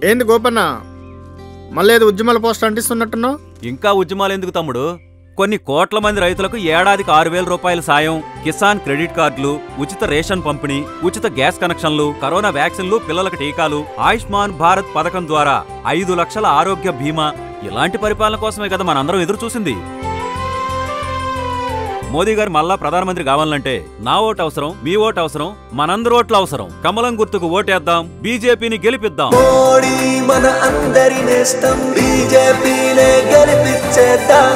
ఏంది గోపన్న మళ్ళీ ఏదో ఉద్యమాల పోస్ట్ అంటిస్తున్నట్టున్నావు? ఇంకా ఉద్యమాలు ఎందుకు తమ్ముడు? కొన్ని కోట్ల మంది రైతులకు ఏడాదికి 6,000 రూపాయల సాయం, కిసాన్ క్రెడిట్ కార్డులు, ఉచిత రేషన్ పంపిణీ, ఉచిత గ్యాస్ కనెక్షన్లు, కరోనా వ్యాక్సిన్లు, పిల్లలకు టీకాలు, ఆయుష్మాన్ భారత్ పథకం ద్వారా 5 లక్షల ఆరోగ్య బీమా, ఇలాంటి పరిపాలన కోసమే కదా మనందరం ఎదురు చూసింది. మోదీ గారు మళ్ళా ప్రధానమంత్రి కావాలంటే నా ఓటు అవసరం, మీ ఓటు అవసరం, మనందరి ఓట్లు అవసరం. కమలం గుర్తుకు ఓటేద్దాం, బీజేపీని గెలిపిద్దాం. మోడీ మన అందరి నేస్తం, బీజేపీనే గెలిపించేద్దాం.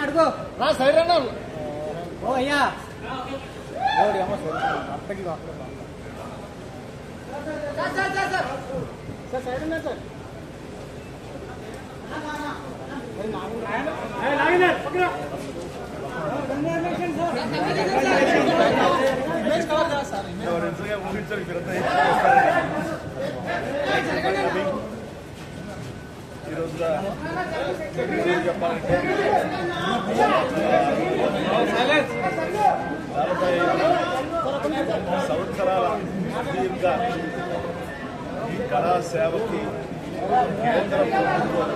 అడుగు సైడ్ ఓ అయ్యా సైడ్ ఉన్నా సార్ చెప్పాలంటే 40 సంవత్సరాల దీర్ఘ ఈ కళా సేవకి కేంద్ర ప్రభుత్వం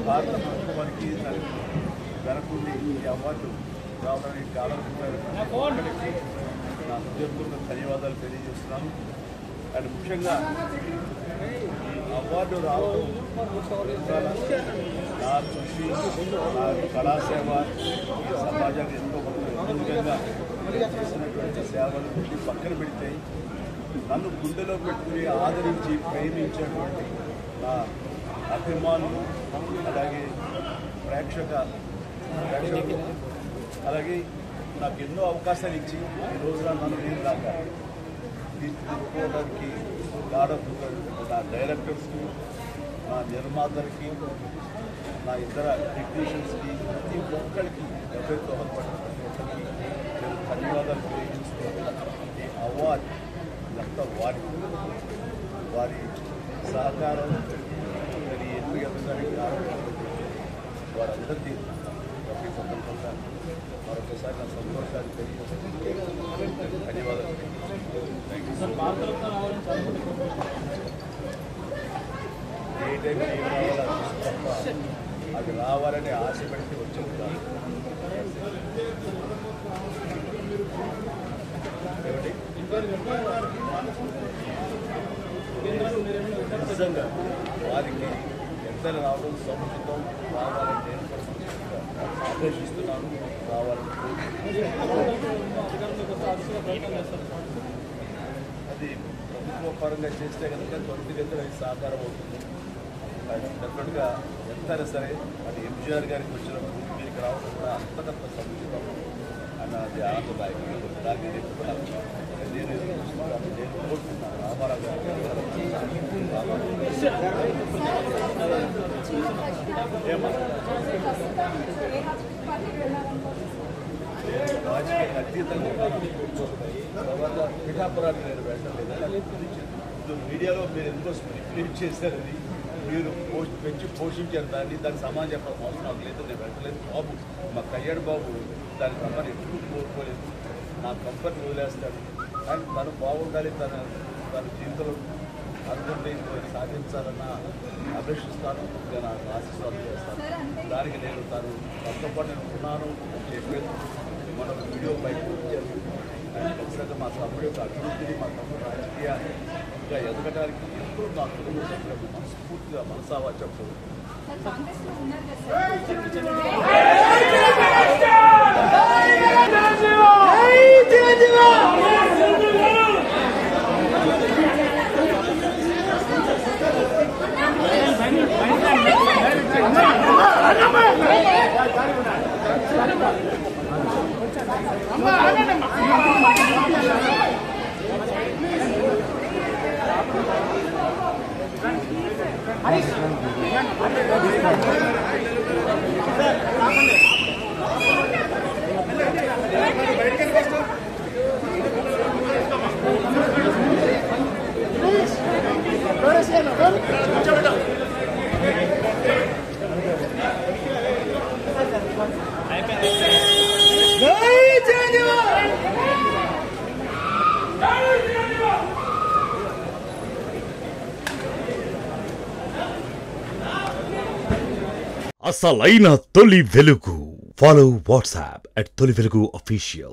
భారత ప్రభుత్వానికి వెనకుండి ఈ అవార్డు రావడానికి కారణం నా హృదయపూర్వక ధన్యవాదాలు తెలియజేస్తున్నాను. అండ్ ముఖ్యంగా ఈ అవార్డు రావడం నా కృషి, నా కళాసేవ సమాజానికి ఎంతో ఉపయోగంగా చేసినటువంటి సేవలు పక్కన పెడితే నన్ను గుండెలో పెట్టుకుని ఆదరించి ప్రేమించేటువంటి నా అభిమానులు, అలాగే ప్రేక్షకులు, అలాగే నాకు ఎన్నో అవకాశాలు ఇచ్చి ఈ రోజున నన్ను నేను దాకా తీసుకోవడానికి నా డైరెక్టర్స్కి, నా నిర్మాతలకి, నా ఇతర టెక్నీషియన్స్కి, ప్రతి ఒక్కరికి ఎవరైతే దోహదపడిన ప్రతి ఒక్కరికి నేను ధన్యవాదాలు తెలియజేస్తున్నాను. ఈ అవార్డు ఇదంతా వారి సహకారం మరి ఎంపిక అవ్వడానికి కారణం వారందరికీ ప్రతి సందర్భంగా మరొకసారి నా సంతోషాన్ని తెలియజేస్తున్నాను. ధన్యవాదాలు. ఏ టైం ఏం రావాలో తప్ప అది రావాలని ఆశ పెడితే వచ్చేది కాదు. నిజంగా వారికి ఎంత రావడం సముచితం, రావాలని నేను ఆకర్షిస్తున్నాను, రావాలని అది ప్రభుత్వ పరంగా చేస్తే కనుక త్వరితగతిన అది సాకారం అవుతుంది. డెఫినెట్గా ఎంతైనా సరే అది ఎంజీఆర్ గారికి వచ్చినప్పుడు దీనికి రావడం కూడా అంతకంత సముచితం అన్న అది ఆనందదాయకం. దాన్ని నేను కోరుతున్నాను రామారావు గారు రాజకీయ అతీతంగా తర్వాత పిఠాపురాన్ని నేను వెళ్ళలేదు. మీడియాలో మీరు ఎందుకో స్ప్లిట్ చేశారని మీరు పెంచి పోషించారు దానికి సమాజం చెప్పడం అవసరం నాకు లేదు. నేను వెళ్ళలేదు. బాబు మా కళ్యాణ్ బాబు దాని కంపెనీ ఎప్పుడు కోరుకోలేదు. నా కంపెనీ వదిలేస్తాడు, కానీ తను బాగుండాలి, తన జీవితంలో అనుకుంటే సాధించాలన్న అపేక్షిస్తాను. నేను ఆశీస్వాదం చేస్తాను. దానికి నేను తను తనతో పాటు నేను ఉన్నాను చెప్పేది మనం వీడియో బయట వచ్చారు. ఖచ్చితంగా మా తమ్ముడు యొక్క అభివృద్ధిని, మా తమ్ముడు రాజకీయంగా ఎదగడానికి ఎప్పుడు నా కుటుంబ సభ్యులకు మనస్ఫూర్తిగా మనసావా చెప్పదు. అసలైన తొలి వెలుగు. ఫాలో వాట్సాప్ @తొలి వెలుగు official.